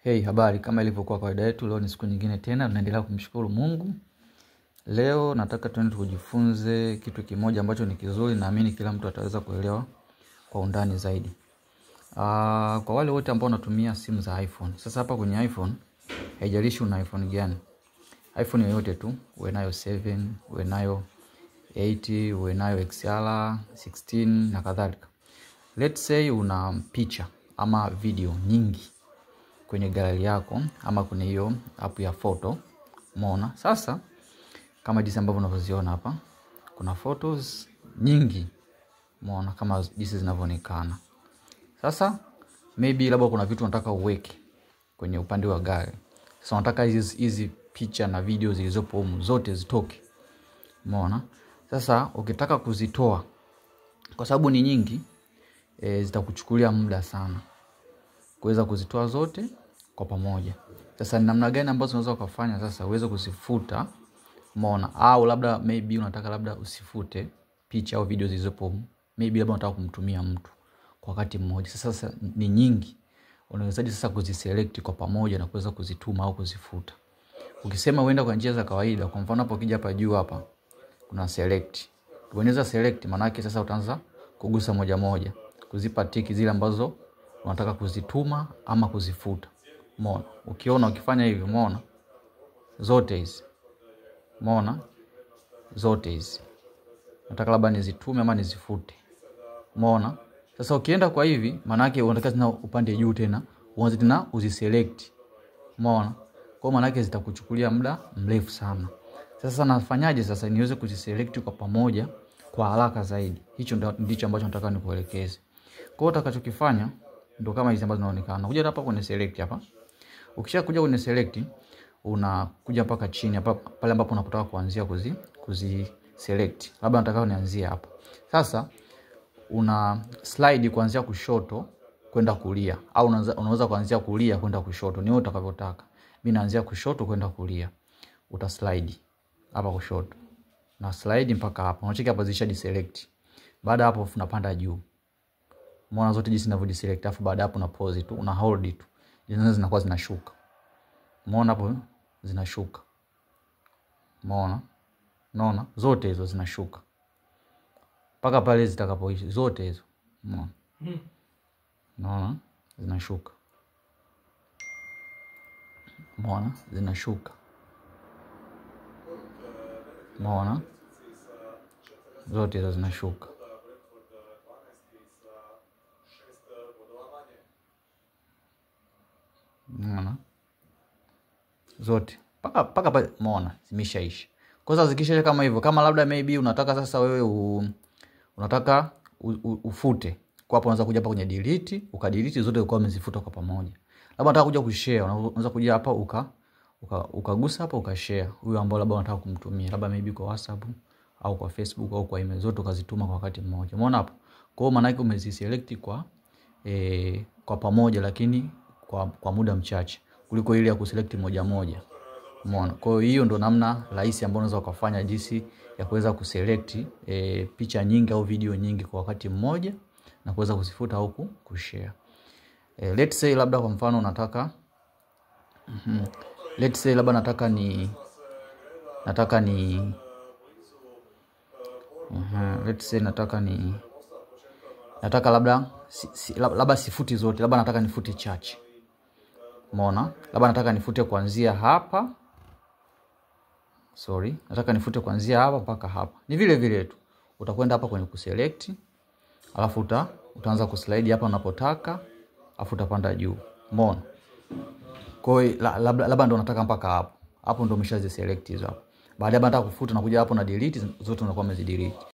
Hey, habari. Kama ilivyokuwa kawaida yetu, leo ni siku nyingine tena, tunaendelea kumshukuru Mungu. Leo nataka tuende tujifunze kitu kimoja ambacho ni kizuri, naamini kila mtu ataweza kuelewa kwa undani zaidi. Kwa wale wote ambao wanatumia simu za iPhone. Sasa hapa kwenye iPhone, haijalishi una iPhone gani. iPhone yoyote tu, uwe nayo 7, uwe nayo 8, uwe nayo XR, 16 na kadhalika. Let's say una picha ama video nyingi kwenye gallery yako ama kwenye hiyo app ya photo. Umeona? Sasa kama jinsi ambavyo unavyoziona hapa, kuna photos nyingi. Umeona kama jinsi zinavyoonekana. Sasa maybe labda kuna vitu unataka uweke kwenye upande wa gallery. Sasa unataka hizi picha na video zilizopo humu zote zitoke. Umeona? Sasa ukitaka kuzitoa, kwa sababu ni nyingi, zitakuchukulia muda sana kuweza kuzitoa zote kwa pamoja. Sasa ni namna gani ambazo unaweza kufanya sasa uweze kuzifuta? Umeona? Au labda maybe unataka labda usifute picha au video zilizopo, maybe labda unataka kumtumia mtu kwa wakati mmoja. Sasa ni nyingi, unawezaje sasa kuziselect kwa pamoja na kuweza kuzituma au kuzifuta? Ukisema uenda kwa njia za kawaida, kwa mfano hapo ukija hapa juu hapa kuna select. Ukibonyeza select, maana yake sasa utaanza kugusa moja moja, kuzipa tiki zile ambazo unataka kuzituma ama kuzifuta. Umeona? Ukiona ukifanya hivi, umeona zote hizi. Umeona zote hizi nataka labda nizitume ama nizifute. Umeona? Sasa ukienda kwa hivi, maana yake unataka tena upande juu tena uanze tena uziselect. Umeona? Kwa maana yake zitakuchukulia muda mrefu sana. Sasa nafanyaje sasa niweze kuziselect kwa pamoja kwa haraka zaidi? Hicho ndicho ambacho nataka nikuelekeze. Kwa hiyo utakachokifanya ndio kama hizi ambazo zinaonekana. Kuja hapa kwenye select hapa. Ukishakuja kwenye select, unakuja mpaka chini hapa pale ambapo unapotaka kuanzia kuzi select. Labda nataka nianzie hapa. Sasa una slide kuanzia kushoto kwenda kulia, au unaweza kuanzia kulia kwenda kushoto. Ni wewe utakavyotaka. Mimi naanzia kushoto kwenda kulia. Uta slide hapa kushoto. Na slide mpaka hapa. Unacheki hapa zisha deselect. Baada hapo unapanda juu. Umeona zote jinsi ninavyodeselect, afu baada hapo una pause tu, una hold tu. Jinsi zinakuwa zinashuka. Umeona hapo zinashuka. Umeona? Unaona zote hizo zinashuka mpaka pale zitakapoisha zote hizo. Umeona? Unaona zinashuka. Umeona zinashuka. Umeona zote hizo zinashuka. Umeona zote paka pale. Umeona zimeshaisha. Kwa sasa zikishaisha kama hivyo, kama labda maybe unataka sasa wewe unataka ufute, kwa hapo unaweza kuja hapa kwenye delete, ukadelete zote kwa umezifuta kwa pamoja. Labda unataka kuja kushare, unaweza kuja hapa ukagusa hapa ukashare huyo ambao labda unataka kumtumia, labda maybe kwa WhatsApp au kwa Facebook au kwa email, zote ukazituma kwa wakati mmoja. Umeona hapo? Kwa hiyo maana yake umeziselect kwa pamoja, lakini kwa muda mchache kuliko ile ya kuselect moja moja. Umeona? Kwa hiyo ndo namna rahisi ambayo unaweza kufanya jinsi ya kuweza kuselect picha nyingi au video nyingi kwa wakati mmoja na kuweza kuzifuta au kushare. Let's say labda kwa mfano nataka let's say labda nataka labda sifuti zote, labda nataka nifute chache. Umeona? Labda nataka nifute kuanzia hapa. Nataka nifute kuanzia hapa mpaka hapa. Ni vile vile tu. Utakwenda hapa kwenye kuselect, alafu utaanza kuslide hapa unapotaka, alafu utapanda juu. Umeona? Kwa hiyo labda ndo nataka mpaka hapo. Hapo ndo umeshaziselect hizo hapo. Baada ya nataka kufuta, unakuja hapo na delete, zote unakuwa umezidelete.